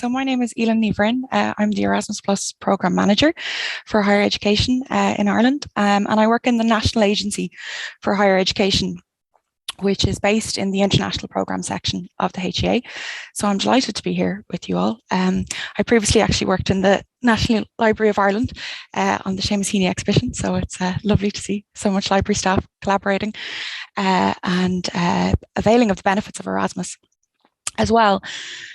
So my name is Aoileann. I'm the Erasmus Plus Programme Manager for Higher Education in Ireland, and I work in the National Agency for Higher Education, which is based in the International Programme section of the HEA. So I'm delighted to be here with you all. I previously actually worked in the National Library of Ireland on the Seamus Heaney exhibition, so it's lovely to see so much library staff collaborating and availing of the benefits of Erasmus as well.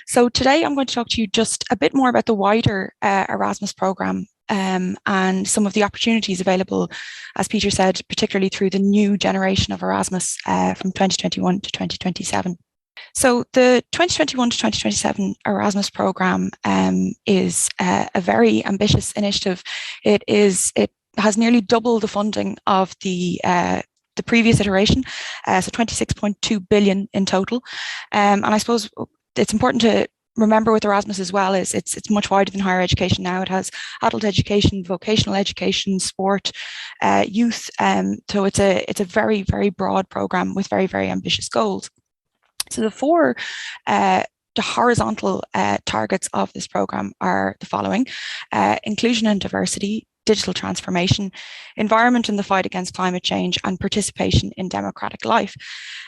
So today I'm going to talk to you just a bit more about the wider Erasmus programme and some of the opportunities available, as Peter said, particularly through the new generation of Erasmus from 2021 to 2027. So the 2021 to 2027 Erasmus programme is a very ambitious initiative. It has nearly double the funding of the previous iteration, so 26.2 billion in total. And I suppose it's important to remember with Erasmus as well is it's much wider than higher education now. It has adult education, vocational education, sport, youth. So it's a very, very broad programme with very, very ambitious goals. So the horizontal targets of this programme are the following: inclusion and diversity, digital transformation, environment in the fight against climate change, and participation in democratic life.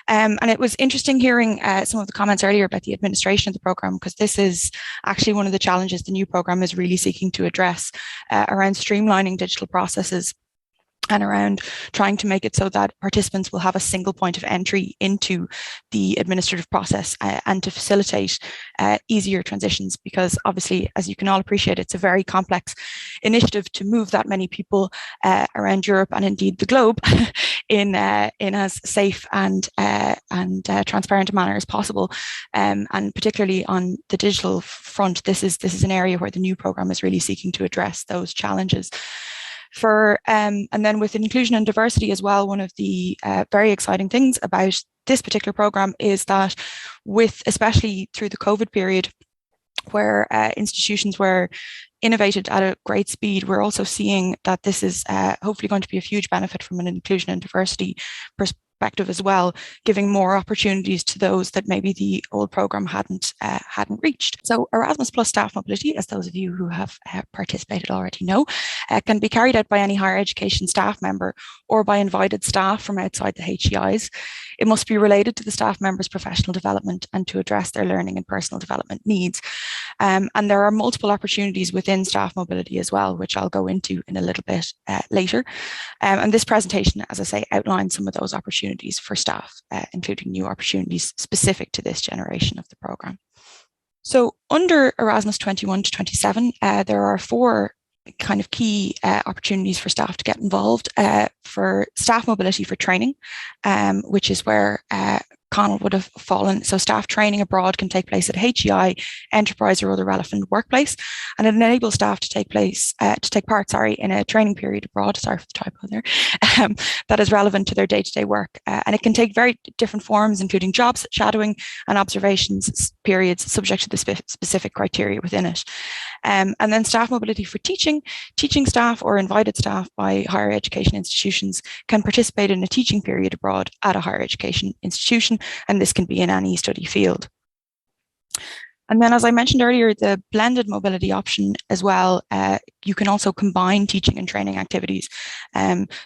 And it was interesting hearing some of the comments earlier about the administration of the programme, because this is actually one of the challenges the new programme is really seeking to address around streamlining digital processes and around trying to make it so that participants will have a single point of entry into the administrative process and to facilitate easier transitions, because obviously, as you can all appreciate, it's a very complex initiative to move that many people around Europe and indeed the globe in as safe and transparent a manner as possible. And particularly on the digital front, this is an area where the new programme is really seeking to address those challenges. And then with inclusion and diversity as well, one of the very exciting things about this particular programme is that especially through the COVID period, where institutions were innovated at a great speed, we're also seeing that this is hopefully going to be a huge benefit from an inclusion and diversity perspective as well, giving more opportunities to those that maybe the old programme hadn't reached. So Erasmus Plus staff mobility, as those of you who have participated already know, can be carried out by any higher education staff member or by invited staff from outside the HEIs. It must be related to the staff member's professional development and to address their learning and personal development needs. And there are multiple opportunities within staff mobility as well, which I'll go into in a little bit later. And this presentation, as I say, outlines some of those opportunities for staff, including new opportunities specific to this generation of the programme. So under Erasmus 21 to 27, there are four kind of key opportunities for staff to get involved. For staff mobility for training, which is where Conul would have fallen. So staff training abroad can take place at HEI, enterprise or other relevant workplace, and it enables staff to take part in a training period abroad, sorry for the typo there, that is relevant to their day-to-day work. And it can take very different forms, including jobs, shadowing and observations periods subject to the specific criteria within it. And then staff mobility for teaching staff or invited staff by higher education institutions can participate in a teaching period abroad at a higher education institution, and this can be in any study field. And then, as I mentioned earlier, the blended mobility option as well, you can also combine teaching and training activities.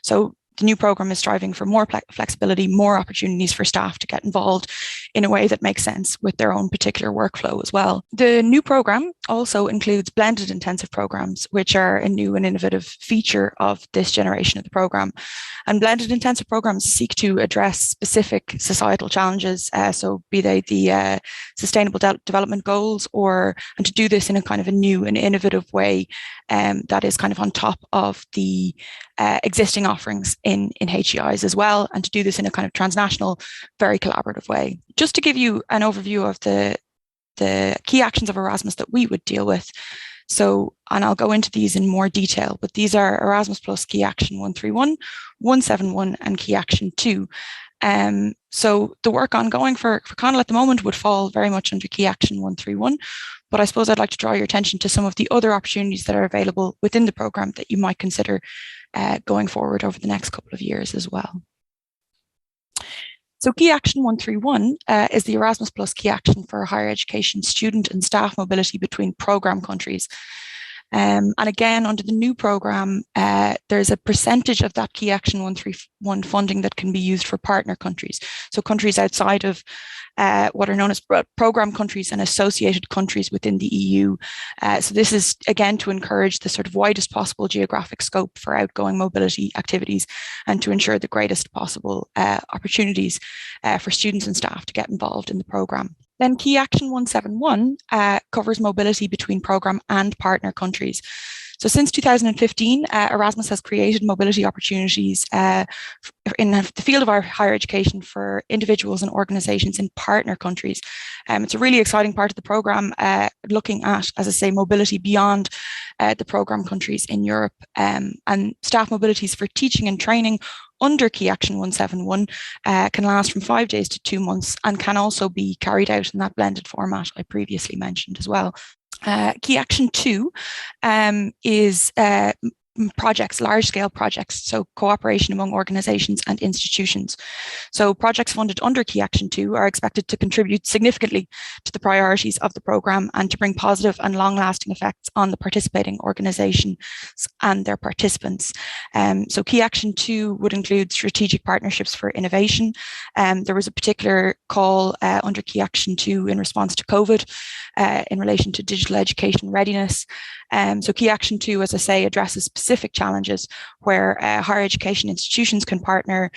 So the new programme is striving for more flexibility, more opportunities for staff to get involved in a way that makes sense with their own particular workflow as well. The new programme also includes blended intensive programmes, which are a new and innovative feature of this generation of the programme. And blended intensive programmes seek to address specific societal challenges, so be they the sustainable development goals, and to do this in a kind of a new and innovative way that is kind of on top of the existing offerings in HEIs as well, and to do this in a kind of transnational, very collaborative way. Just to give you an overview of the key actions of Erasmus that we would deal with. So, and I'll go into these in more detail, but these are Erasmus Plus Key Action 131, 171 and Key Action 2. So the work ongoing for Conul at the moment would fall very much under Key Action 131, but I suppose I'd like to draw your attention to some of the other opportunities that are available within the programme that you might consider going forward over the next couple of years as well. So Key Action 131 is the Erasmus Plus Key Action for higher education student and staff mobility between programme countries. And again, under the new programme, there's a percentage of that Key Action 131 funding that can be used for partner countries. So countries outside of what are known as programme countries and associated countries within the EU. So this is, again, to encourage the sort of widest possible geographic scope for outgoing mobility activities and to ensure the greatest possible opportunities for students and staff to get involved in the programme. Then Key Action 171 covers mobility between programme and partner countries. So since 2015, Erasmus has created mobility opportunities in the field of our higher education for individuals and organisations in partner countries. It's a really exciting part of the programme, looking at, as I say, mobility beyond the programme countries in Europe, and staff mobilities for teaching and training under Key Action 171 can last from 5 days to 2 months and can also be carried out in that blended format I previously mentioned as well. Key Action 2 is projects, large-scale projects, so cooperation among organisations and institutions. So projects funded under Key Action 2 are expected to contribute significantly to the priorities of the programme and to bring positive and long-lasting effects on the participating organisations and their participants. So Key Action 2 would include strategic partnerships for innovation. There was a particular call under Key Action 2 in response to COVID in relation to digital education readiness. So Key Action 2, as I say, addresses specific challenges where higher education institutions can partner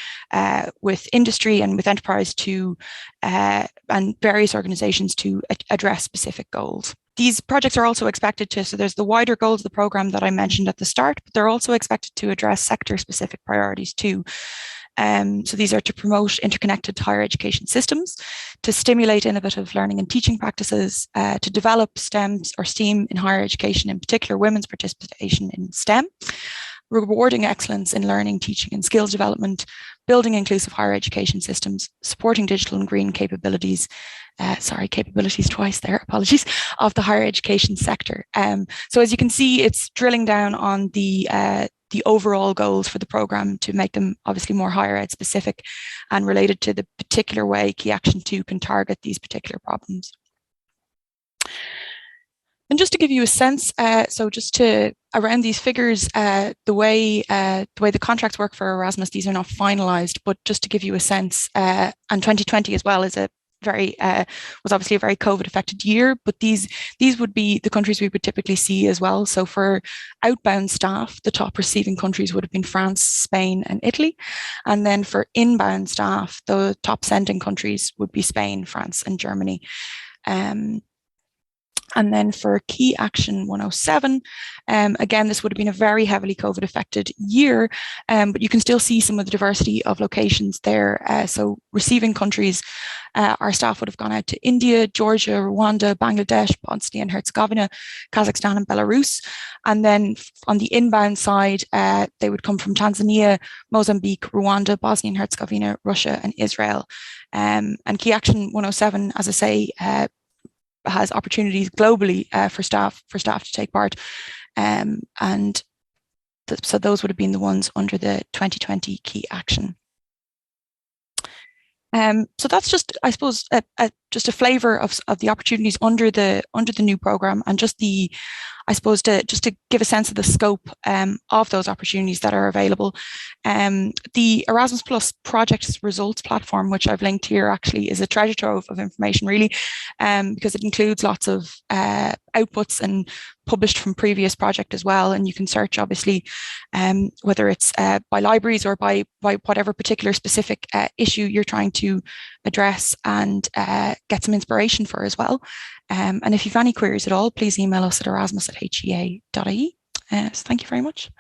with industry and with enterprise to and various organisations to address specific goals. These projects are also expected to, so there's the wider goals of the programme that I mentioned at the start, but they're also expected to address sector-specific priorities too. So these are to promote interconnected higher education systems, to stimulate innovative learning and teaching practices, to develop STEMs or STEAM in higher education, in particular women's participation in STEM, rewarding excellence in learning, teaching and skills development, building inclusive higher education systems, supporting digital and green capabilities, capabilities twice there, apologies, of the higher education sector. So as you can see, it's drilling down on the overall goals for the programme to make them obviously more higher ed specific and related to the particular way Key Action 2 can target these particular problems. And just to give you a sense, so just to around these figures, the way the contracts work for Erasmus, these are not finalised, but just to give you a sense, and 2020 as well is a very was obviously a very COVID affected year, but these would be the countries we would typically see as well. So for outbound staff, the top receiving countries would have been France, Spain and Italy. And then for inbound staff, the top sending countries would be Spain, France and Germany. And then for Key Action 107, again, this would have been a very heavily COVID affected year, but you can still see some of the diversity of locations there. So receiving countries, our staff would have gone out to India, Georgia, Rwanda, Bangladesh, Bosnia and Herzegovina, Kazakhstan and Belarus. And then on the inbound side, they would come from Tanzania, Mozambique, Rwanda, Bosnia and Herzegovina, Russia and Israel. And Key Action 107, as I say, has opportunities globally for staff to take part, so those would have been the ones under the 2020 Key Action. So that's just, I suppose, just a flavour of the opportunities under the new programme, and just the, I suppose, to give a sense of the scope of those opportunities that are available. The Erasmus Plus project results platform, which I've linked here, actually is a treasure trove of information, really, because it includes lots of outputs and published from previous project as well. And you can search, obviously, whether it's by libraries or by whatever particular specific issue you're trying to address, and get some inspiration for as well. And if you've any queries at all, please email us at erasmus@hea.ie. So thank you very much.